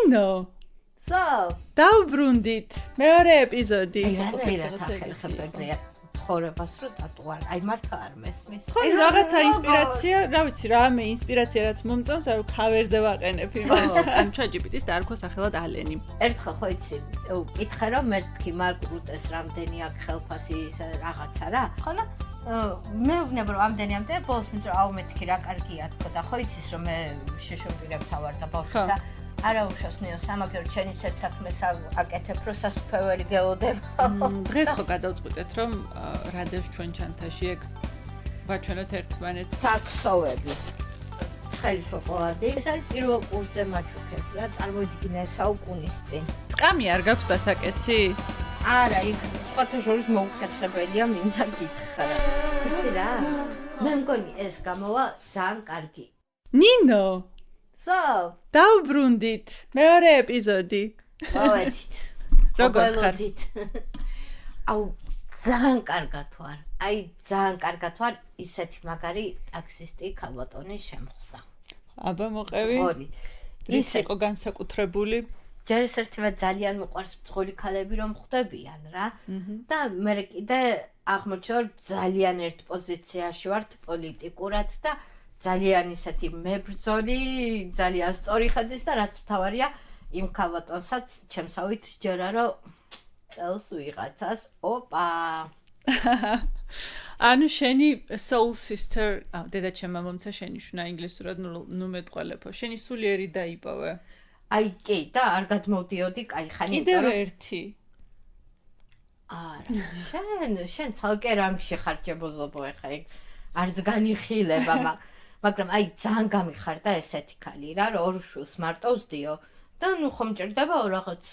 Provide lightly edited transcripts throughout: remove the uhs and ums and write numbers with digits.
ნინო დავბრუნდით მეორე ეპიზოდი ცხოვრებას რო დატუარ, აი მართლა არ მესმის. ხო, რაღაცა ინსპირაცია, რა ვიცი, რამე ინსპირაცია რაც მომწონს, აი ქავერზე ვაყენებ იმას. ან ChatGPT-ს დაარქვა სახელად ალენი. ერთხელ ხო იცი, ვკითხე რომ მეთქი მარკ რუტეს რამდენი აქვს ხელფასი ისე რაღაცა რა. ხო და მე ვუნება რომ ამდენი ბოლოს მიწრო აუ მეთქი რა კარგია თქო და ხო იცის რომ მე შეშობილებ თავარ და ბავშვი და არა უშავსნიო სამაგერო ჩენი საქმეს აკეთებ რო სასუფეველი გელოდება. დღეს ხო გადავწყვიტეთ რომ რადევს ჩვენ ჩანთაში ეგ ვაჩვენოთ ერთმანეთს საქსოვები. ცხელი შოკოლადი. ეს არის პირველ კურსზე მაჩუქეს რა, წარმოიდგინე საუკუნის წინ. წკამი არ გაქვს დასაკეცი? არა, იქ სხვათა შორის მოუხერხებელია მინდა გითხრა. იცი რა? მე მგონი ეს გამოვა ძალიან კარგი. ნინო დავბრუნდით მეორე ეპიზოდი. მოვედით. როგორ ხარ? აუ ძალიან კარგად ვარ. აი ძალიან კარგად ვარ. ისეთი მაგარი ტაქსისტი ქალბატონი შემხვდა. აბა მოყევი. ის იყო განსაკუთრებული. ჯერ ერთმანეთ ძალიან მიყვარს მძღოლი ქალები რომ ხვდებიან რა. და მე კიდე აღმოჩნდა რომ ძალიან ერთ პოზიციაში ვართ პოლიტიკურად და ძალიან ისეთი მებრძოლი, ძალიან სწორი ხედვის და რაც მთავარია იმ ქალბატონსაც ჩემსავით ჯერა რომ წელს ვიღაცას ოპა. ანუ შენი soul sister, დედაჩემმა მომცა შენიშვნა ინგლისურად ნუ მეტყველებო. შენი სულიერი დაიპოვე. აი კი და არ გადმოვდიოდი კაი ხანი. კიდევ ერთი. არა, შენ ცალკე რანგში ხარ ჯებოზობო ეხა იქ არც განიხილება მაგრამ აი ძალიან გამიხარდა ესეთი ქალი რა რომ ორ შულს მარტო ვსდიო და ნუ ხომ მჭირდება რაღაც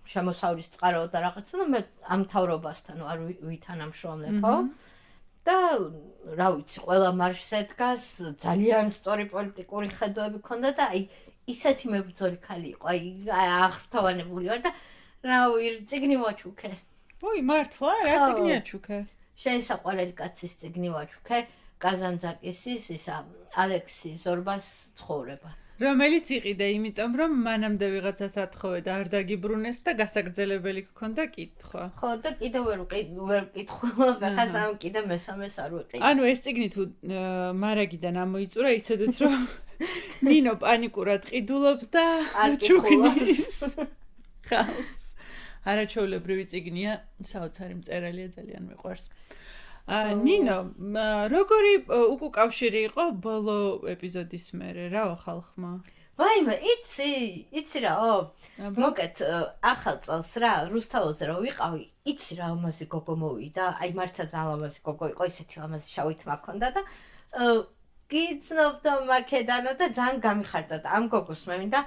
შემოსავლის წყარო და რაღაცა და მე ამ თავრობასთან არ ვითანამშრომლებო და რა ვიცი ყველა მარშზე დგას ძალიან სწორი პოლიტიკური ხედვები ქონდა და აი ისეთი მებრძოლი ქალი იყო აი აღრთოვანებული ვარ და რა წიგნი ვაჩუქე. ოი მართლა რა წიგნი აჩუქე? შენ საყვარელი კაცის წიგნი ვაჩუქე. კაზანძაკისის ისა ალექსი ზორბას ცხოვრება. რომელიც იყიდა იმიტომ რომ მანამდე ვიღაცას ათხოვე და არ დაგიბრუნეს და გასაგრძელებელი გქონდა კითხვა. ხო და კიდევ ვერ ვკითხულობ, ახლა კიდე მესამეს არ ვიყიდე. ანუ ეს წიგნი თუ მარაგიდან ამოიწურა, იცოდეთ რომ ნინო პანიკურად ყიდულობს და ჩუქნის. ხავს. არაჩვეულებრივი წიგნია, საოცარი მწერალია, ძალიან მიყვარს. ნინო, როგორი უკუკავშირი იყო ბოლო ეპიზოდის მერე, რა ხალხმა? ვაიმე, იცი რა, მოკეთ ახალ წელს რა, რუსთაველზე რო ვიყავი, იცი რა ლამაზი გოგო მოვიდა, აი მართლა ძალიან ლამაზი გოგო იყო, ისეთი ლამაზი შავი თმა ქონდა და გიცნობდო მაკედანო და ძალიან გამიხარდა და ამ გოგოს მე მინდა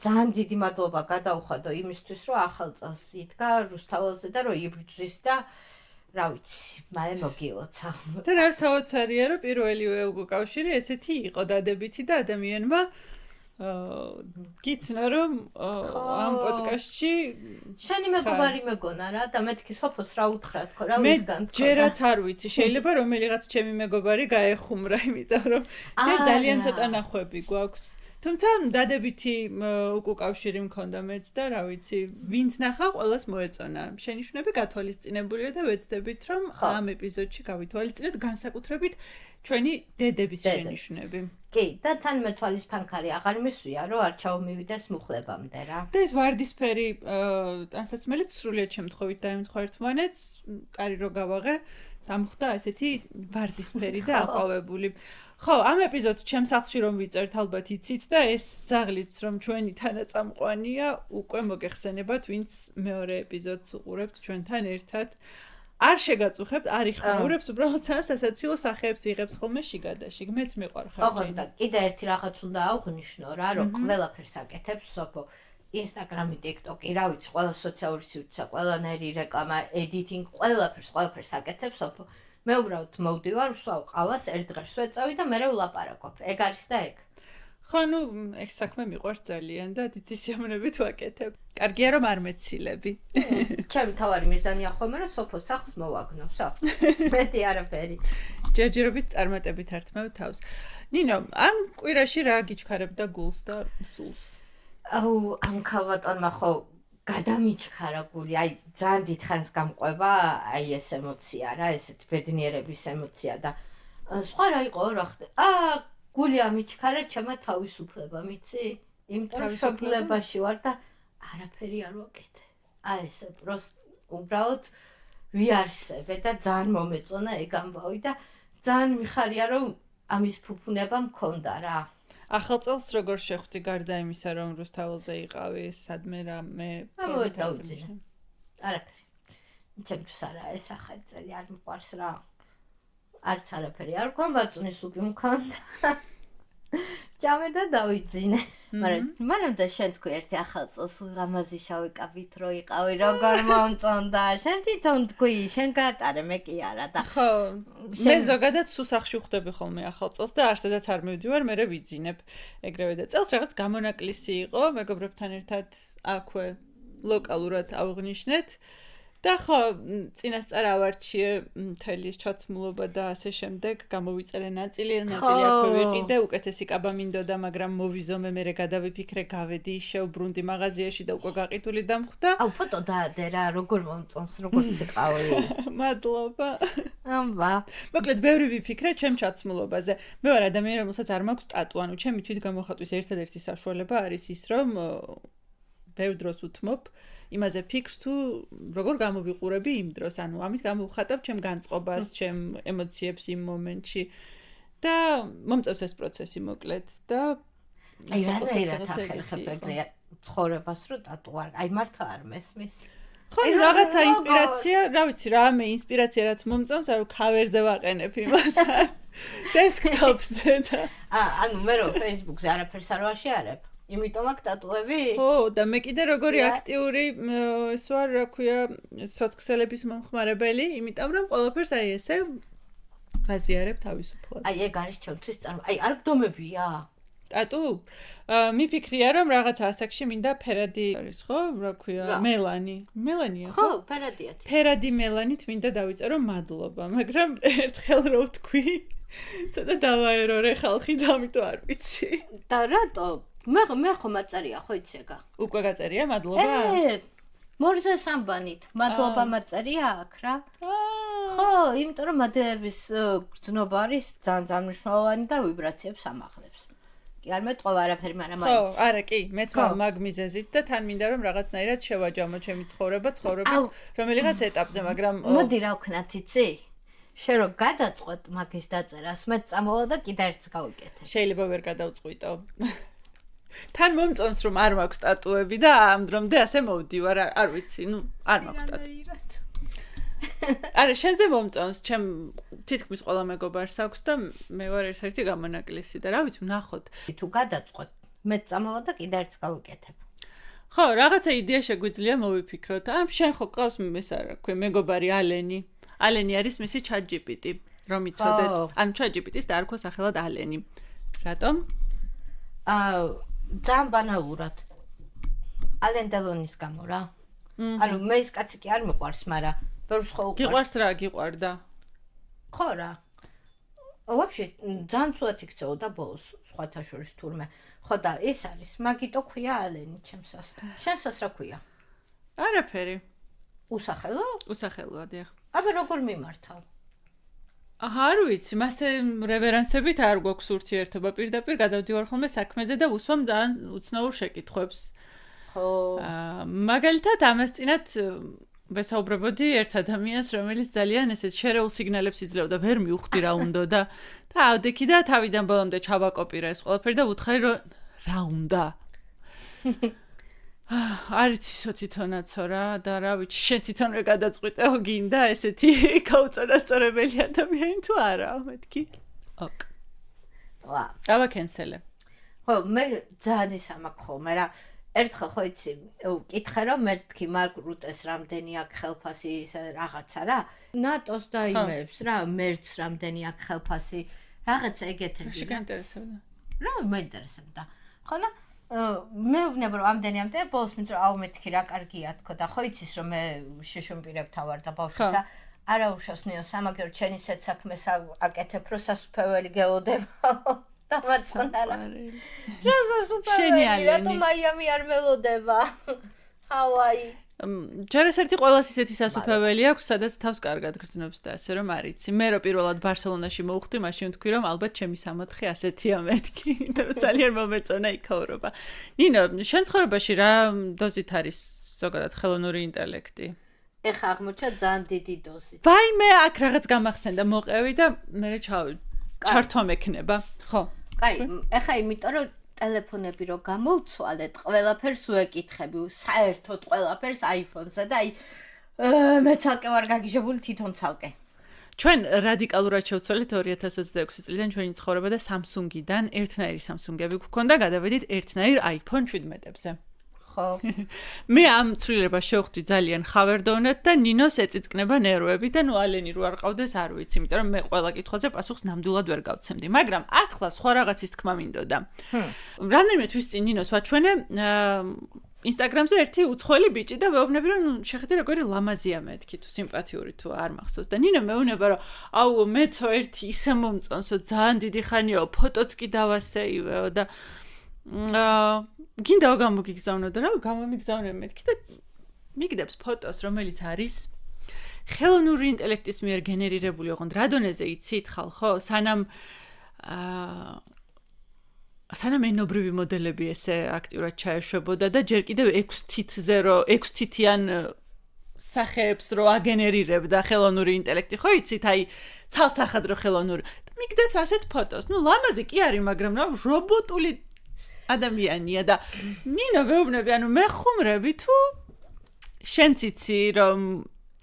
ძალიან დიდი მადლობა გადაუხადო იმისთვის, რომ ახალ წელს იდგა რუსთაველზე და რომ იბრძვის და რა ვიცი, მალე მოგილოცა. და რა საოცარია, რომ პირველივე უკავშირი ესეთი იყო დადებითი და ადამიანმა გიცნა რომ ამ პოდკასტში შენი მეგობარი მეგონა რა და მეთქი სოფოს რა უთხრა თქო რა ვისგან თქო. მე ჯერაც არ ვიცი, შეიძლება რომელიღაც ჩემი მეგობარი გაეხუმრა, იმიტომ რომ ჯერ ძალიან ცოტა ნახვები გვაქვს. თუმცა დადებითი უკავშირი მქონდა მეც და რა ვიცი, ვინც ნახა, ყველას მოეწონა. შენიშვნები გათვალისწინებულია და ვეცდებით, რომ ამ ეპიზოდში გავითვალისწინოთ განსაკუთრებით ჩვენი დედების შენიშვნები. კი, და თან მე თვალის ფანქარი აღარ მისვია, რომ არ ჩავმივიდეს მუხლებამდე რა. და ეს ვარდისფერი ტანსაცმელიც სრულიად შემთხვევით დაემთხვა ერთმანეთს, კარი რო გავაღე. დამხვდა ესეთი ვარდისფერი და აყვავებული. ხო, ამ ეპიზოდს ჩემს სახლში რომ ვიწერთ, ალბათ იცით და ეს ძაღლიც რომ ჩვენი თანაწამყვანია, უკვე მოგეხსენებათ, ვინც მეორე ეპიზოდს უყურებთ ჩვენთან ერთად. არ შეგაწუხებთ, არ იხმაურებს, უბრალოდ სასაცილო სახეებს იღებს ხოლმე შიგადაშიგ. მეც მიყვარხარ. ხო, და კიდე ერთი რაღაც უნდა აღვნიშნო რა, რომ ყველაფერს აკეთებს სოფო. Instagram-ი, TikTok-ი, რა ვიცი, ყველა სოციალური სივრცე, ყველანაირი რეკლამა, editing, ყველაფერს აკეთებს სოფო. მე უბრალოდ მოვდივარ, ვსვავ ყავას, ერთ დღეს ვეწავი და მერე ვლაპარაკობ. ეგ არის და ეგ. ხო, ნუ ეს საქმე მიყვარს ძალიან და დიდი სიამოვნებით ვაკეთებ. კარგია რომ არ მეცილები. ჩემი თავარი მიზანია ხოლმე რომ სოფო სახლს მოვაგნო, სახლს. მეტი არაფერი. ჯერჯერობით წარმატებით ართმევ თავს. ნინო, ამ კვირაში რა გიჩქარებდა გულს და სულს? აუ ამ ქალბატონმა ხო გადამიჩქარა გული, აი ძალიან დიდხანს გამყვება აი ეს ემოცია რა, ესეთ ბედნიერების ემოცია და სხვა რა იყო რა ხდება? გული ამიჩქარა ჩემო თავისუფლება, მიცი? იმიტომ რომ შობლებაში ვარ და არაფერი არ ვაკეთე. აი ესე პროსტ უბრალოდ ვიარსებე და ძალიან მომეწონა ეგ ამბავი და ძალიან მიხარია რომ ამის ფუფუნება მქონდა რა. ახალ წელს როგორ შეხვდი გარდა იმისა რომ რუსთაველზე იყავი, სადმე რამე დავიძინე. არაფერი. ჩემთვის არა ეს ახალი წელი არ მიყვარს რა. არც არაფერი არ მქონდა, ბაწუნის უკი მქონდა. ჯამე და დავიძინე. მაგრამ მანამდე შენ თქვი ერთი ახალ წელს ლამაზი შავი კაბით რო იყავი, როგორ მომწონდა. შენ თვითონ თქვი, შენ გაატარე, მე კი არა და ხო, მე ზოგადად სუსახში ვხვდები ხოლმე ახალ წელს და არსადაც არ მივდივარ, მე ვიძინებ ეგრევე და წელს რაღაც გამონაკლისი იყო, მეგობრებთან ერთად აქვე ლოკალურად ავღნიშნეთ. და ხო, წინასწარ ავარჩიე მთელი ჩაცმულობა და ასე შემდეგ, გამოვიწერე ნაწილი აქვე ვიყიდე, უკეთესი კაბა მინდოდა, მაგრამ მოვიზომე, მერე გადავიფიქრე, გავედი, შევბრუნდი მაღაზიაში და უკვე გაყიდული დამხვდა. აუ, ფოტო დაადე რა, როგორ მომწონს, როგორც იყავი. მადლობა. აბა. მოკლედ, ბევრი ვიფიქრე ჩემ ჩაცმულობაზე. მე ვარ ადამიანი, რომელსაც არ მაქვს ტატუ, ანუ ჩემი თვითგამოხატვის ერთადერთი საშუალება არის ის, რომ ბევრ დროს უთმობ იმაზე ფიქრს თუ როგორ გამოვიყურები იმ დროს, ანუ ამით გამოვხატავ ჩემ განწყობას, ჩემ ემოციებს იმ მომენტში და მომწონს ეს პროცესი მოკლედ და აი რა ახერხებ ეგრე ცხოვრებას რო ტატუ არ, აი მართლა არ მესმის. ხო, რაღაცა ინსპირაცია, რა ვიცი, რამე ინსპირაცია რაც მომწონს, ანუ ქავერზე ვაყენებ იმას. დესკტოპზე და ანუ მე რო Facebook-ზე არაფერს არ ვაშიარებ. იმიტომ აქ ტატუები? ხო, და მე კიდე როგორი აქტიური ეს ვარ, რა ქვია, სოციალების მომხმარებელი, იმიტომ რომ ყველაფერს აი ესე ვაზიარებ თავისუფლად. აი ეგ არის ჩემთვის აი არ გდომებია? ტატუ? მიფიქრია რომ რაღაცა ასაკში მინდა ფერადი არის, ხო? რა ქვია, მელანი. მელანია, ხო? ხო, ფერადია. ფერადი მელანით მინდა დავიწერო მადლობა, მაგრამ ერთხელ რო ვთქვი, ცოტა დავაერორე ხალხი და ამიტომ არ ვიცი. და რატო? მე ხო მაწერია ხო იცი ეგა. უკვე გაწერია მადლობა? მორზე სამბანით. მადლობა მაწერია აქ რა. ხო, იმიტომ რომ მადლების გრძნობა არის ძალიან მნიშვნელოვანი და ვიბრაციებს ამაღლებს. კი არ მეტყვა არაფერი, მაგრამ ხო, არა კი, მეც მაგ მიზეზით და თან მინდა რომ რაღაცნაირად შევაჯამო ჩემი ცხოვრების რომელიღაც ეტაპზე, მაგრამ მოდი რა ვქნათ იცი? შენ რო გადაწყვეტ მაგის დაწერას, მე წამოვა და კიდე ერთს გავიკეთე. შეიძლება ვერ გადავწყვიტო. თან მომწონს რომ არ მაქვს ტატუები და ამ დრომდე ასე მოვდივარ, არ ვიცი, არ მაქვს ტატუ. არა, შენზე მომწონს, ჩემ თითქმის ყველა მეგობარს აქვს და მე ვარ ერთ-ერთი გამონაკლისი და რა ვიცი, ვნახოთ. თუ გადაწყვეტ, მე წამოვა და კიდე ერთს გავიკეთებ. ხო, რაღაცა იდეა შეგვიძლია მოვიფიქროთ. შენ ხო ყავს მესარა, ქვე მეგობარი ალენი. ალენი არის მისი ChatGPT, რომ იცოდეთ. ანუ ChatGPT-ს დაარქვა სახელად ალენი. რატომ? ძალიან ბანალურად. ალენ დელონის გამო რა. ანუ მე ის კაცი კი არ მიყვარს, მაგრამ ბევრს ხო უყვარს. გიყვარს რა, გიყვარდა. ხო რა. ვაფშე ძალიან ცუდად იქცეოდა ბოლოს სხვათა შორის თურმე. ხო და ეს არის, მაგიტო ქვია ალენი ჩემსას. შენსას რა ქვია? არაფერი. უსახელო? უსახელოა, დიახ. აბა როგორ მიმართავ? არ ვიცი, მასე რევერანსებით არ გვაქვს ურთიერთობა, პირდაპირ გადავდივარ ხოლმე საქმეზე და უსვამ ძალიან უცნაურ შეკითხვებს. ხო. მაგალითად, ამას წინათ ვესაუბრებოდი ერთ ადამიანს, რომელიც ძალიან ესეთ შერეულ სიგნალებს იძლეოდა, ვერ მივხვდი რა უნდა და ავდექი და თავიდან ბოლომდე ჩავაკოპირა ეს ყველაფერი და ვუთხარი რომ რა უნდა. არც ისო თვითონაცო რა და რა ვიცი, შენ თვითონვე გადაწყვიტეო გინდა ესეთი გაუწონასწორებელი ადამიანი თუ არა, მეთქი. ოკ. ვა. დავაკენსელე. ხო, მე ძალიან ისამაკ ხოლმე რა. ერთხელ ხო იცი, ვკითხე რომ მეთქი მარკ რუტეს რამდენი აქვს ხელფასი რაღაცა რა. ნატოს და იმებს რა, მერც რამდენი აქვს ხელფასი, რაღაცა ეგეთები. შეგაინტერესებდა. რა მეინტერესებდა. ხო და მე ვუნება რომ ამდენი ბოლოს მიწრო აუ მეთქი რა კარგია თქო და ხო იცის რომ მე შეშუმპირებთან ვარ და ბავშვი და არა უშავს ნიო სამაგერო ჩენ ისეთ საქმეს აკეთებ რომ სასუფეველი გელოდება. დამარცხდა რა სუპერმენი რატომ მაიამი არ მელოდება ჰავაი ჯერ ეს ერთი ყოველას ისეთი სასופველი აქვს, სადაც თავს კარგად გრძნობს და ასე რომ არიცი. მე რო პირველად ბარსელონაში მოვხვდი, მაშინ ვთქვი რომ ალბათ ჩემი სამოთხე ასეთია მეთქი, იმიტომ რომ ძალიან მომეწონა იქაურობა. ნინო, შენ ცხოვრებაში რა დოზით არის ზოგადად ხელოვნური ინტელექტი? ეხა აღმოჩნდა ძალიან დიდი დოზით. ვაიმე, აქ რაღაც გამახსენდა, მოყევი და მე ჩართვა მექნება. ხო. კაი, ეხა იმიტომ რომ ტელეფონები რო გამოვცვალეთ, ყველაფერს უეკითხები, საერთოდ ყველაფერს iPhone-სა და მე ცალკე ვარ გაგიჟებული თვითონ ცალკე. ჩვენ რადიკალურად შევცვალეთ 2026 წლიდან ჩვენი ცხოვრება და Samsung-იდან ერთნაირი Samsung-ები გვქონდა, გადავედით ერთნაირ iPhone 17-ზე. ხო. მე ამ ცვლილებას შევხვდი ძალიან ხავერდოვნად და ნინოს ეწიწკნება ნერვები და ნუ ალენი რო არ ყავდეს არ ვიცი, იმიტომ რომ მე ყველა კითხვაზე პასუხს ნამდვილად ვერ გავცემდი, მაგრამ ახლა სხვა რაღაცის თქმა მინდოდა. რამდენიმე თვის წინ ნინოს ვაჩვენე Instagram-ზე ერთი უცხოელი ბიჭი და ვეუბნები რომ შეხედე როგორი ლამაზია მეთქი თუ სიმპათიური თუ არ მახსოვს და ნინო მეუბნება რომ აუ მეცო ერთი ისე მომწონსო ძალიან დიდი ხანიაო ფოტოც კი დავასეივეო და გინდა გამოგიგზავნო და რა გამომიგზავნე მეთქი და მიგდებს ფოტოს რომელიც არის ხელოვნური ინტელექტის მიერ გენერირებული ოღონდ რა დონეზე იცით ხალხო სანამ ენობრივი მოდელები ესე აქტიურად ჩაეშვებოდა და ჯერ კიდევ 6 თითიან სახეებს რო აგენერირებდა ხელოვნური ინტელექტი ხო იცით აი ცალსახადრო ხელოვნური და მიგდებს ასეთ ფოტოს ნუ ლამაზი კი არის მაგრამ რა რობოტული ადამიანია და ნინო ვეუბნები ანუ მე ხუმრები თუ შენც იცი რომ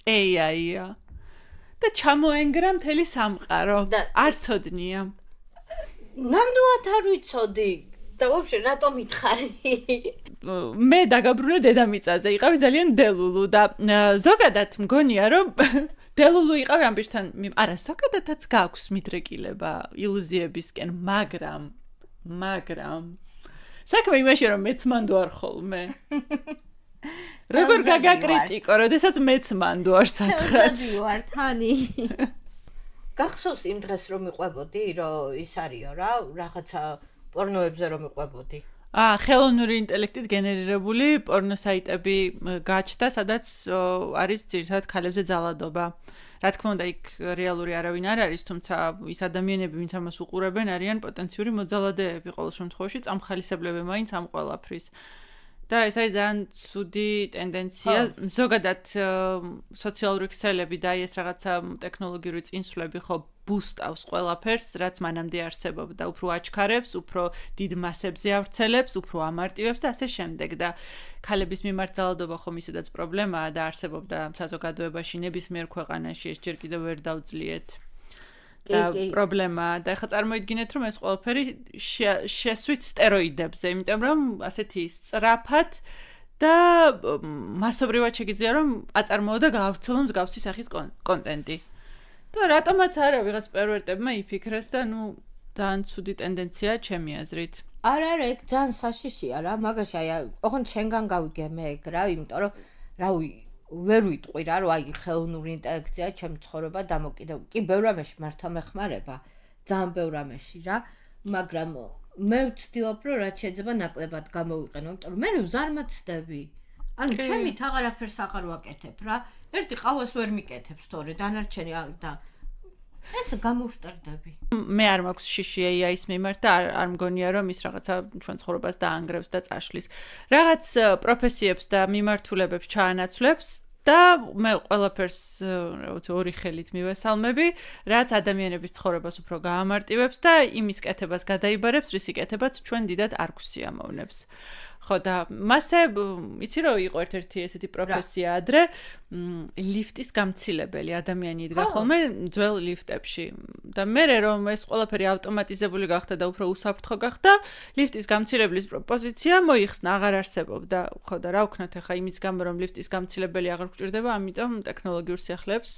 AI-ია და ჩამოენგრა მთელი სამყარო არ ცოდნია ნამდვილად არ ვიცოდი და ვაფშე რატომ ითხარი მე დაგაბრუნე დედამიწაზე იყავი ძალიან დელულუ და ზოგადად მგონია რომ დელულუ იყავი ამ ბიჭთან არა ზოგადადაც გაქვს მიდრეკილება ილუზიებისკენ მაგრამ საქმე იმაში რომ მეც მანდ ვარ ხოლმე როგორ გაგაკრიტიკო როდესაც მეც მანდ ვარ სადღაც ვარ თანი გახსოვს იმ დღეს რომ მიყვებოდი რომ ის არისო რა რაღაცა პორნოებზე რომ მიყვებოდი ხელოვნური ინტელექტით გენერირებული პორნო საიტები გაჩნდა სადაც არის ძირითადად ქალებზე ძალადობა რა თქმა უნდა იქ რეალური არავინ არ არის თუმცა ის ადამიანები ვინც ამას უყურებენ არიან პოტენციური მოძალადეები ყოველ შემთხვევაში წამხალისებლები მაინც ამ ყველაფრის და ეს არის ძალიან ცუდი ტენდენცია ზოგადად სოციალური ქსელები და ეს რაღაცა ტექნოლოგიური წინსვლები ხო ბუსტავს ყველაფერს რაც მანამდე არსებობდა უფრო აჩქარებს უფრო დიდ მასებზე ავრცელებს უფრო ამარტივებს და ასე შემდეგ და ქალების მიმართ ძალადობა ხომ ისედაც პრობლემაა და არსებობდა საზოგადოებაში ნებისმიერ ქვეყანაში ეს ჯერ კიდევ ვერ დავძლიეთ და პრობლემაა და ახლა წარმოიდგინეთ რომ ეს ყველაფერი შესვით სტეროიდებზე იმიტომ რომ ასეთი სწრაფად და მასობრივად შეგიძლია რომ აწარმოო და გაავრცელო მსგავსი სახის კონტენტი და რატომაც არა ვიღაც პერვერტებმა იფიქრეს და ნუ ძალიან ცუდი ტენდენციაა ჩემი აზრით არა ეგ ძალიან საშიშია რა მაგაში აი ოღონდ შენგან გავიგე მე ეგ რა იმიტომ რომ რავი ვერ ვიტყვი რა რომ აი ხელოვნური ინტელექტია ჩემ ცხოვრება დამოკიდებული კი ბევრ რამეში მართლა მეხმარება ძალიან ბევრ რამეში რა მაგრამ მე ვცდილობ რომ რაც შეიძლება ნაკლებად გამოვიყენო იმიტომ რომ მე ვზარმაცდები ანუ ჩემით აღარაფერს აღარ ვაკეთებ რა ერთი ყავას ვერ მიკეთებს თორე დანარჩენი და ეს გამოვშტერდები მე არ მაქვს შიში AI-ის მიმართ და არ მგონია რომ ის რაღაცა ჩვენ ცხოვრებას დაანგრევს და წაშლის რაღაც პროფესიებს და მიმართულებებს ჩაანაცვლებს და მე ყველაფერს ორი ხელით მივესალმები რაც ადამიანების ცხოვრებას უფრო გაამარტივებს და იმის კეთებას გადაიბარებს რისი კეთებაც ჩვენ დიდად არ გვსიამოვნებს ხო და მასე იცი რომ იყო ერთ-ერთი ესეთი პროფესია ადრე ლიფტის გამცილებელი ადამიანი იდგა ხოლმე ძველ ლიფტებში და მე რომ ეს ყველაფერი ავტომატიზებული გახდა და უფრო უსაფრთხო გახდა ლიფტის გამცილებლის პოზიცია მოიხსნა აღარ არსებობდა ხო და რა ვქნათ ახლა იმის გამო რომ ლიფტის გამცილებელი აღარ გვჭირდება ამიტომ ტექნოლოგიურ სიახლეებს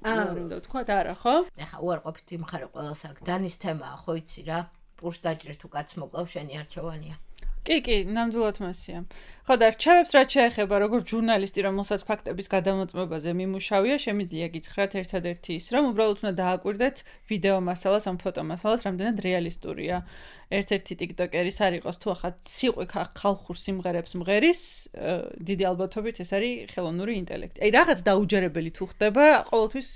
უნდა ვთქვა არა ხო ახლა უარყოფით იმხარე ყველას აქ დანის თემაა ხო იცი რა პურს დაჭერ თუ კაც მოკლავ შენი არჩევანია კი, ნამდვილად მასია. ხო და რჩევებს რაც შეეხება როგორც ჟურნალისტი, რომელსაც ფაქტების გადამოწმებაზე მიმუშავია, შემიძლია გითხრათ ერთადერთი ის, რომ უბრალოდ უნდა დააკვირდეთ ვიდეო მასალას, ამ ფოტო მასალას, რამდენად რეალისტურია. ერთ-ერთი ტიკტოკერის არ იყოს თუ ახლა ციყვი ხალხურ სიმღერებს მღერის, დიდი ალბათობით ეს არის ხელოვნური ინტელექტი. აი რაღაც დაუჯერებელი თუ ხდება, ყოველთვის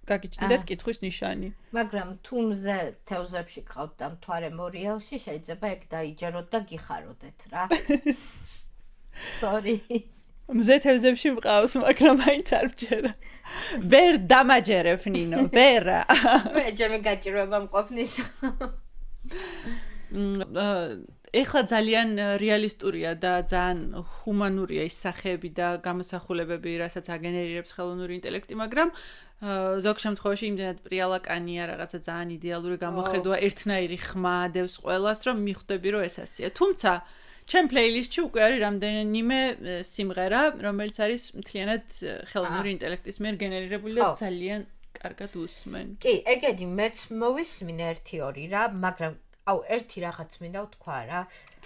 გაგიჩნდეთ კითხვის ნიშანი. მაგრამ თუ მზე თევზებში ყავთ და მთვარე მორიელში, შეიძლება ეგ დაიჯეროთ და გიხაროდეთ რა. Sorry. მზე თევზებში მყავს, მაგრამ მაინც არ ვჯერა. ვერ დამაჯერებ ნინო, ვერა. მე ჩემი გაჭირვება მყოფნის. ეხლა ძალიან რეალისტურია და ძალიან ჰუმანურია ის სახეები და გამოსახულებები, რასაც აგენერირებს ხელოვნური ინტელექტი, მაგრამ ზოგ შემთხვევაში იმდენად პრიალაკანია, რაღაცა ძალიან იდეალური გამოხედვა, ერთნაირი ხმა ადევს ყველას, რომ მიხვდები, რომ ეს ასეა. თუმცა ჩემ პლეილისტში უკვე არის რამდენიმე სიმღერა, რომელიც არის მთლიანად ხელოვნური ინტელექტის მიერ გენერირებული და ძალიან კარგად უსმენ. კი, ეგეთი მეც მოვისმინე 1-2 რა, მაგრამ ერთი რაღაც მინდა ვთქვა რა.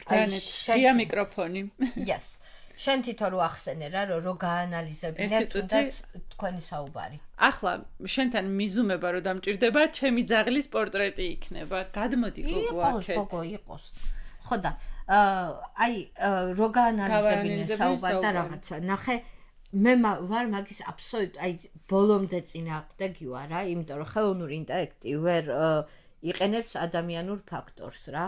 ღია მიკროფონი. Yes. შენ თვითონ რო ახსენე რა, რომ გაანალიზებინე თუნდაც თქვენი საუბარი. ახლა შენთან მიზუმება რომ დამჭირდება, ჩემი ძაღლის პორტრეტი იქნება. გადმოდი გოგო აქეთ. გოგო იყოს. ხო და აი რო გაანალიზებინე საუბარი და რაღაცა. ნახე მე ვარ მაგის აბსოლუტ აი ბოლომდე წინააღმდეგი ვარ რა, იმიტომ რომ ხელოვნური ინტელექტი ვერ იყენებს ადამიანურ ფაქტორს რა.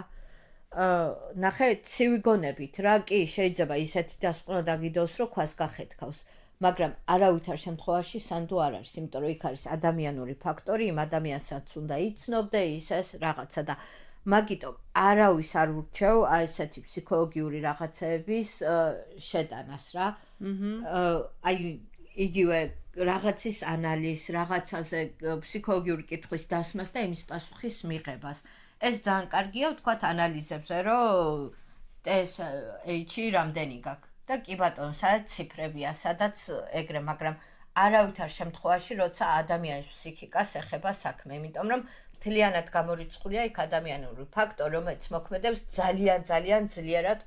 ნახე ცივი გონებით რა, კი შეიძლება ისეთი დასკვნა დაგიდოს რომ ქვას გახეთქავს, მაგრამ არავითარ შემთხვევაში სანდო არ არის, იმიტომ რომ იქ არის ადამიანური ფაქტორი, იმ ადამიანსაც უნდა იცნობდე ის ეს რაღაცა და მაგიტომ არავის არ ურჩევ აი ესეთი ფსიქოლოგიური რაღაცების შეტანას რა. აი იგივე რაღაცის ანალიზს, რაღაცაზე ფსიქოლოგიური კითხვის დასმას და იმის პასუხის მიღებას. ეს ძალიან კარგია, ვთქვათ, ანალიზებზე, რომ TSH-ი რამდენი გაქვს. და კი ბატონო, სადაც ციფრებია, სადაც ეგრე, მაგრამ არავითარ შემთხვევაში, როცა ადამიანის ფსიქიკას ეხება საქმე, იმიტომ რომ მთლიანად გამორიცხულია იქ ადამიანური ფაქტორი, რომელიც მოქმედებს ძალიან ძლიერად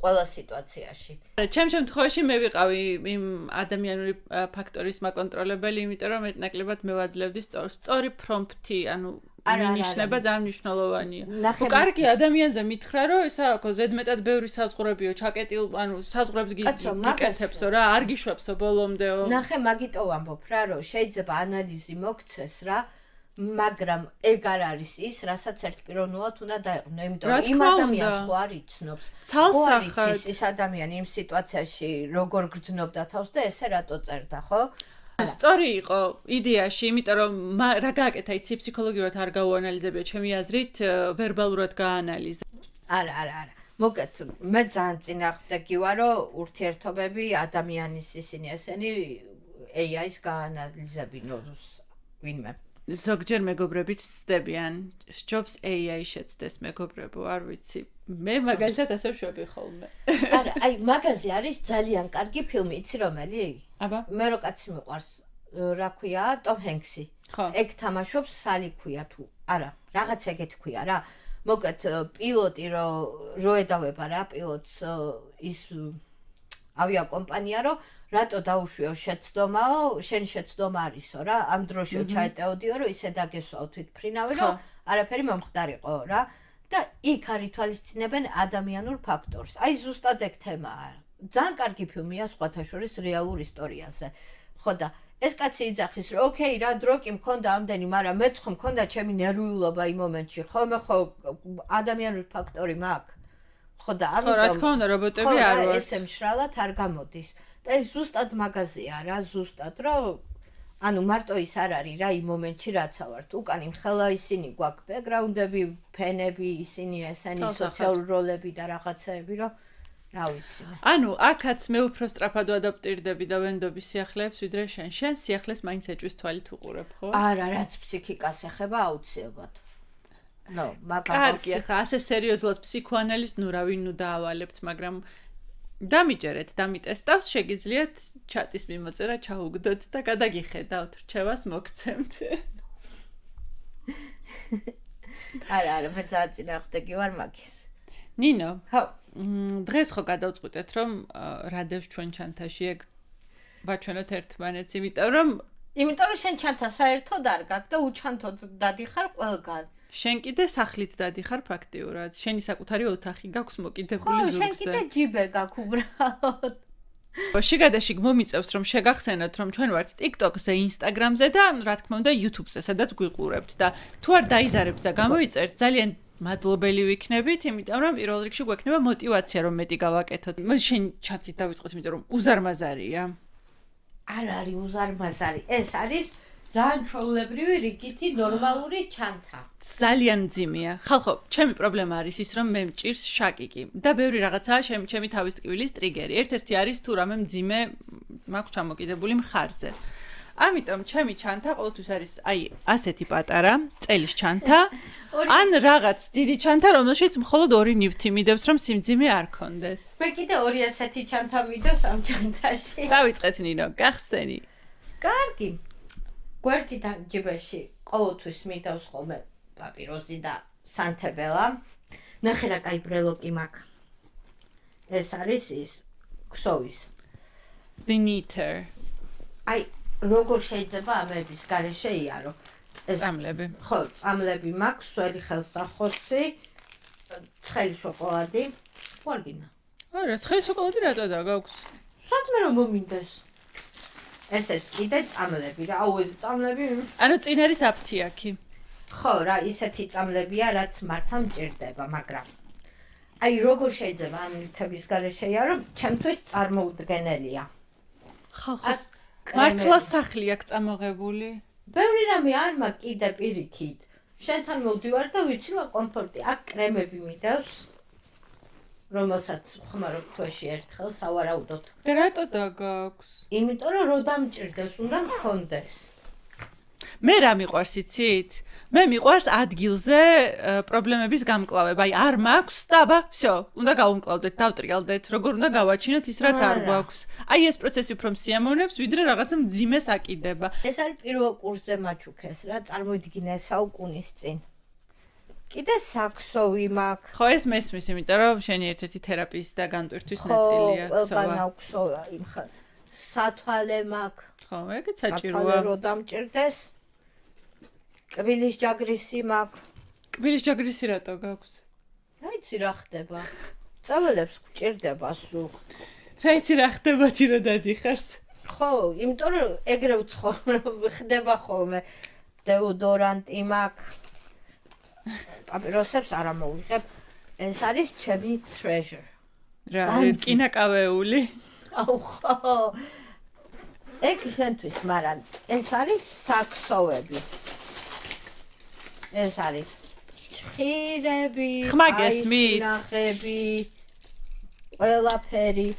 ყველა სიტუაციაში. ჩემ შემთხვევაში მე ვიყავი იმ ადამიანური ფაქტორის მაკონტროლებელი, იმიტომ რომ მეტნაკლებად მე ვაძლევდი სწორი პრომპტი, ანუ მინიშნება ძალიან მნიშვნელოვანია. კარგი ადამიანზე მითხრა, რომ ისა აქ ზედმეტად ბევრი საზღვრებიო, ჩაკეტილ, ანუ საზღვრებს გიკეთებსო რა, არ გიშვებსო ბოლომდეო. ნახე, მაგიტო ვამბობ რა, რომ შეიძლება ანალიზი მოგცეს რა, მაგრამ ეგ არ არის ის, რასაც ერთპიროვნულად უნდა დაეყნო, იმიტომ რომ იმ ადამიანს ხო არ იცნობს. ცალსახად ის ადამიანი იმ სიტუაციაში როგორ გრძნობდა თავს და ესე რატო წერდა, ხო? სწორი იყო იდეაში, იმიტომ რომ რა გააკეთა იცი ფსიქოლოგიურად არ გაუანალიზებია, ჩემი აზრით ვერბალურად გაანალიზა. არა. მოგეთ, მე ძალიან წინააღმდეგი ვარ, რომ ურთიერთობები ადამიანის ისინი ესენი AI-ს გაანალიზებინო ვინმე. ზოგჯერ მეგობრებიც ცდებიან, სჯობს AI შეცდეს მეგობრებო, არ ვიცი. მე მაგალითად ასე ვშვები ხოლმე. არა, აი მაგაზე არის ძალიან კარგი ფილმი, იცი რომელი? აბა, მე რო კაცი მიყვარს, რა ქვია, ტომ ჰენქსი. ხო. ეგ თამაშობს სალი ქვია თუ არა, რაღაც ეგეთი ქვია რა. მოგეთ პილოტი რო ედავება რა, პილოტს ის ავიაკომპანია რო რატო დაუშვიო შეცდომაო, შენ შეცდომა არისო რა, ამ დროშიო ჩაეტეოდიო, რომ ისე დაგესვავ თვითფრინავი, რომ არაფერი მომხდარიყო რა. და იქ არ ითვალისწინებენ ადამიანურ ფაქტორს. აი ზუსტად ეგ თემაა. ძალიან კარგი ფილმია სხვათა შორის რეალურ ისტორიაზე. ხო და ეს კაცი იძახის, რომ ოკეი რა, დრო კი მქონდა ამდენი, მაგრამ მეც ხო მქონდა ჩემი ნერვიულობა იმ მომენტში. ხო მე ხო ადამიანური ფაქტორი მაქვს. ხო და ამიტომ რა თქმა უნდა, რობოტები არ ვართ. ესე მშრალად არ გამოდის. და ეს ზუსტად მაგაზია რა, ზუსტად, რომ ანუ მარტო ის არ არის რა იმ მომენტში რაც ავართ. უკან იმ ხელა ისინი გვაქვს ბექგრაუნდები, ფენები, ისინი ესენი სოციალური როლები და რაღაცეები, რომ რა ვიცი მე. ანუ აქაც მე უფრო სწრაფად ვადაპტირდები და ვენდობი სიახლეებს, ვიდრე შენ. შენ სიახლეს მაინც ეჭვის თვალით უყურებ, ხო? არა, რაც ფსიქიკას ეხება აუცილებლად. ნო, მაგრამ კარგი, ახლა ასე სერიოზულად ფსიქოანალიზს ნუ რა ვინ ნუ დაავალებთ, მაგრამ დამიჯერეთ, დამიტესტავს, შეგიძლიათ ჩატის მიმოწერა ჩაუგდოთ და გადაგიხედავთ, რჩევას მოგცემთ. არა, მე ძალიან წინააღმდეგი ვარ მაგის. ნინო, ხო, დღეს ხო გადავწყვიტეთ რომ რადევს ჩვენ ჩანთაში ეგ ვაჩვენოთ ერთმანეთს, იმიტომ რომ შენ ჩანთა საერთოდ არ გაქვს და უჩანთოდ დადიხარ ყველგან. შენ კიდე სახლით დადიხარ ფაქტიურად. შენი საკუთარი ოთახი გაქვს მოკიდებული ზურგზე. ხო, შენ კიდე ჯიბე გაქვს უბრალოდ. შიგადაში მომიწევს რომ შეგახსენოთ რომ ჩვენ ვართ TikTok-ზე, Instagram-ზე და რა თქმა უნდა YouTube-ზე, სადაც გვიყურებთ და თუ არ დაიზარებთ და გამოიწერთ, ძალიან მადლობელი ვიქნებით, იმიტომ რომ პირველ რიგში გვექნება мотиваცია რომ მეტი გავაკეთოთ. მოდი შენ ჩათით დავიწყოთ, იმიტომ რომ უზარმაზარია. არ არის უზარმაზარი. ეს არის ძალიან ჩვეულებრივი რიგითი ნორმალური ჩანთა. ძალიან მძიმეა. ხალხო, ჩემი პრობლემა არის ის, რომ მე მჭირს შაკიკი და ბევრი რაღაცაა ჩემი თავის ტკივილის ტრიგერი. ერთ-ერთი არის თუ რამე მძიმე მაქვს ჩამოკიდებული მხარზე. ამიტომ ჩემი ჩანთა ყოველთვის არის აი ასეთი პატარა წელის ჩანთა, ან რაღაც დიდი ჩანთა, რომელშიც მხოლოდ 2 ნივთი მიდევს, რომ სიმძიმე არ კონდეს. მე კიდე 2 ასეთი ჩანთა მიდევს ამ ჩანთაში. დავიწყეთ ნინო, გახსენი. კარგი. გვერდით ჯიბეში ყოველთვის მიდევს ხოლმე პაპიროზი და სანთებელა. ნახე რა კაი ბრელოკი მაქვს. ეს არის ის ქსოვის. The Knitter. აი როგორ შეიძლება ამების გარეშე იარო? ეს წამლები. ხო, წამლები მაქვს, სველი ხელსახოცი, ცხელი შოკოლადი. ვარგინა. არა, ცხელი შოკოლადი რატო გაქვს? სადმე რომ მომინდეს. ესეც კიდე წამლები რა. აუ ეს წამლები. ანუ წინ არის აფთიაქი. ხო, რა, ისეთი წამლებია, რაც მართლა მჭირდება, მაგრამ აი როგორ შეიძლება ამ ნივთების გარეშე იარო? ჩემთვის წარმოუდგენელია. ხალხოს მართლა სახლი აქვს წამოღებული. ბევრი რამე არ მაქვს კიდე პირიქით. შენთან მოვდივარ და ვიცი რა კომფორტი. აქ კრემები მიდევს, რომელსაც ხმარობ თვეში ერთხელ სავარაუდოდ. და რატო დაგაქვს? იმიტომ რომ რო დამჭირდეს, უნდა მქონდეს. მე რა მიყვარს იცით? მე მიყვარს ადგილზე პრობლემების გამკლავება. აი არ მაქვს და აბა, всё, უნდა გავუმკლავდეთ, დავტრიალდეთ, როგორ უნდა გავაჩინოთ ის რაც არ გვაქვს. აი ეს პროცესი უფრო მსიამოვნებს, ვიდრე რაღაცა მძიმეს აკიდება. ეს არის პირველ კურსზე მაჩუქეს რა, წარმოიდგინე საუკუნის წინ. კიდე საქსოვი მაქვს. ხო, ეს მესმის, იმიტომ რომ შენი ერთ-ერთი თერაპიის და განტვირთვის ნაწილია, ყველგან აქვსოვა იმ ხარ. სათვალე მაქვს. ხო, ეგეც საჭიროა. სათვალე რო დამჭირდეს. კბილის ჯაგრისი მაქვს. კბილის ჯაგრისი რატო გაქვს? რა იცი რა ხდება? წავალებს გჭირდება სულ. რა იცი რა ხდებოდი რომ დადიხარს? ხო, იმიტომ რომ ეგრე ვცხოვრობ, ხდება ხოლმე. დეოდორანტი მაქვს. პაპიროსებს არ ამოვიღებ. ეს არის ჩემი treasure. რა, კინაკავეული. აუ ხო. ეგ შენთვის, მაგრამ ეს არის საქსოვები. ეს არის ჭხირები, ხმა გესმით? ნახები, ყველაფერი.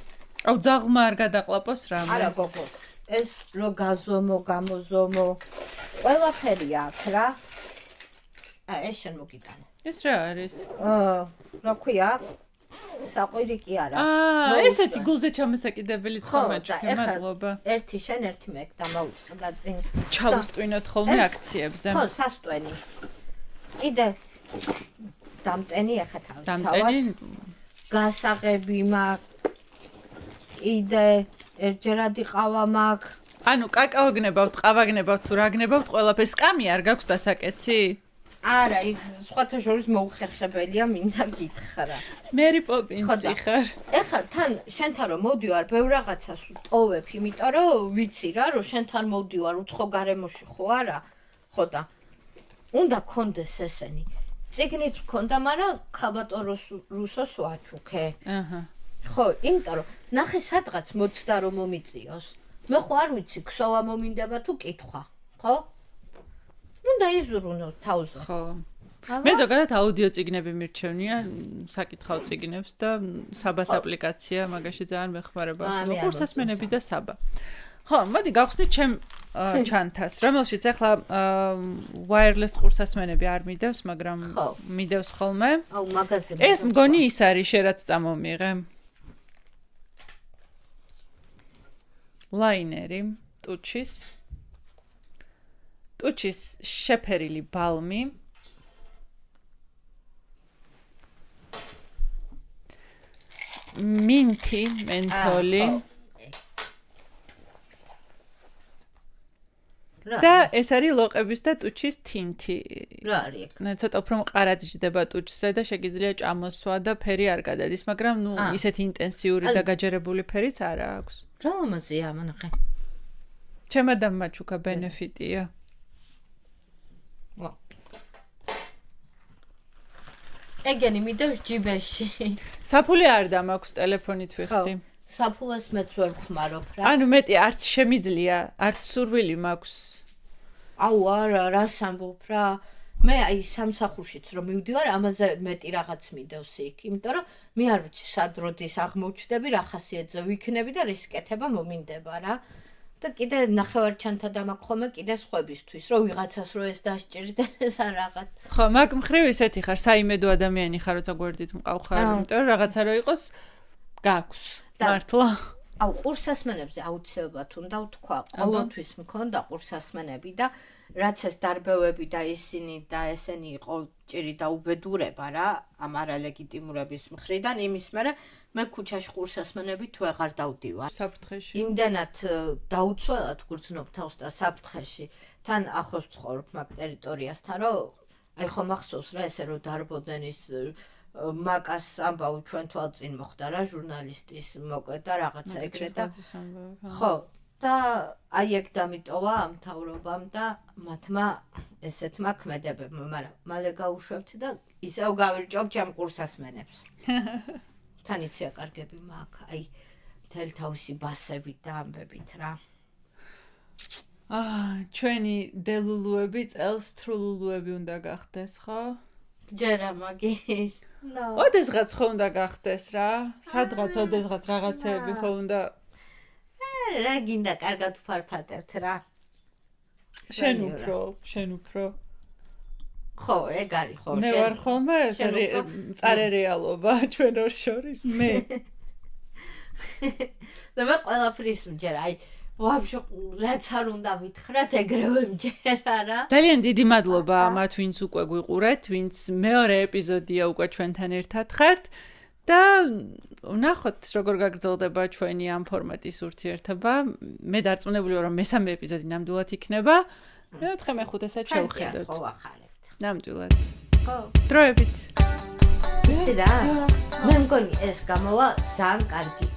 აუ ძაღლმა არ გადაყლაპოს რამე. არა გოგო, ეს რო გაზომო, გამოზომო, ყველაფერი აქვს რა. ეს შენ მოგიტანე. ეს რა არის? რა ქვია? საყვირი კი არა. ესეთი გულზე ჩამოსაკიდებელი ცხომაჩქე, მადლობა. ერთი შენ, ერთი მე დამაუწყდა წინ. ჩავუსტვინოთ ხოლმე აქციებზე. ხო, სასტვენი. კიდე დამტენი ახლა თავის. დამტენი გასაღები მაქვს. კიდე ერთჯერადი ყავა მაქვს. ანუ კაკაო გნებავთ, ყავა გნებავთ, თუ რა გნებავთ, ყველაფერს კამი არ გაქვს დასაკეცი? არა, სხვათა შორის მოუხერხებელია, მინდა გითხრა. მერი პოპინსი ხარ. ეხლა თან შენთან რომ მოვდივარ, ბევრ რაღაცას ვტოვებ, იმიტომ რომ ვიცი რა, რომ შენთან მოვდივარ უცხო გარემოში ხო არა? ხო და უნდა კონდეს ესენი. წიგნიც მქონდა, მაგრამ ქაბატო რუსოს ვაჩუქე. აჰა. ხო, იმიტომ რომ ნახე სადღაც მოცდა რომ მომიწიოს. მე ხო არ ვიცი, ქსოვა მომინდება თუ კითხვა, ხო? უნდა იზრუნო თავზე. ხო. მე ზოგადად აუდიო წიგნები მირჩევნია, საკითხავ წიგნებს და საბას აპლიკაცია, მაგაში ძალიან მეხმარება. კურსასმენები და საბა. ხო, მოდი გავხსნით ჩემ ჩანთას, რომელშიც ახლა wireless კურსასმენები არ მიდევს, მაგრამ მიდევს ხოლმე. აუ, მაგაზე. ეს მგონი ის არის, შერაც წამომიღე. ლაინერი, ტუჩის შეფერილი ბალმი. მინთი, მენთოლი. და ეს არის ლოყების და ტუჩის თინთი. რა არის ეგ? ცოტა უფრო მყარად ჯდება ტუჩზე და შეგიძლია ჭამოსვა და ფერი არ გადადის, მაგრამ ნუ ისეთი ინტენსიური და გაჯერებული ფერიც არ აქვს. რა ლამაზია მანახე. ჩემ ადამიანმა ჩუქა ბენეფიტია. ეგენი მიდევს ჯიბეში. საფული არ დამაქვს ტელეფონით ვიხდი. საფულას მეც ვერ ხმარობ რა. ანუ მეტი არც შემიძლია, არც სურვილი მაქვს. აუ არა, რას ამბობ რა. მე აი სამსახურშიც რომ მივდივარ, ამაზე მეტი რაღაც მიდევს იქ, იმიტომ რომ მე არ ვიცი სად როდის აღმოჩნდები, რა ხასიათზე ვიქნები და რის კეთება მომინდება რა. და კიდე ნახევარჩანთა დამაგხომე კიდე სხვებისთვის, რომ ვიღაცას რო ეს დასჭირდეს ან რაღაც. ხო, მაგ მხრივ ისეთი ხარ, საიმედო ადამიანი ხარ, როცა გვერდით მყავხარ, იმიტომ რომ რაღაცა რო იყოს, გაქვს. მართლა. აუ, ყურსასმენებზე აუცილებლად უნდა ვთქვა, ყოველთვის მქონდა ყურსასმენები და რაც ეს დარბევები და ისინი და ესენი იყო ჭირი და უბედურება რა, ამ არალეგიტიმურების მხრიდან, იმის მერე მე ქუჩაში ყურსასმენებით ვეღარ დავდივარ. საფრთხეში. იმდანად დაუცველად გრძნობ თავს და საფრთხეში. თან ახლოს ვცხოვრობ მაგ ტერიტორიასთან, რომ აი ხო მახსოვს რა ესე რომ დარბოდნენ ის მაკას ამბავი ჩვენ თვალწინ მოხდა რა ჟურნალისტის მოკვეთა რაღაცა ეგრე და ხო და აი ეგ დამიტოვა ამ მთავრობამ და მათმა ესეთმა ქმედებებმა, მაგრამ მალე გაუშვებთ და ისევ გავირჭობ ჩემ ყურსასმენებს. თან იცია კარგები მაქვს, აი მთელი თავისი ბასებით და ამბებით რა. ჩვენი დელულუები წელს თრულულუები უნდა გახდეს, ხო? ჯერა მაგის. ოდესღაც ხო უნდა გახდეს რა. სადღაც ოდესღაც რაღაცეები ხო უნდა. რა გინდა კარგად ვფარფადებთ რა. შენ უფრო. ხო, ეგ არის ხო. მე ვარ ხოლმე ეს მწარე რეალობა ჩვენ ორ შორის მე. და მე ყველაფრის მჯერ, აი ვაფშე რაც არ უნდა მითხრათ, ეგრევე მჯერა რა. ძალიან დიდი მადლობა ამათ, ვინც უკვე გვიყურეთ, ვინც მეორე ეპიზოდია უკვე ჩვენთან ერთად ხართ და ვნახოთ როგორ გაგრძელდება ჩვენი ამ ფორმატის ურთიერთობა. მე დარწმუნებული ვარ, რომ მესამე ეპიზოდი ნამდვილად იქნება. მეოთხე მეხუთესაც შევხედოთ. ხო, ახარებთ. ნამდვილად. ხო. დროებით. იცი რა? მე მგონი ეს გამოვა ძალიან კარგი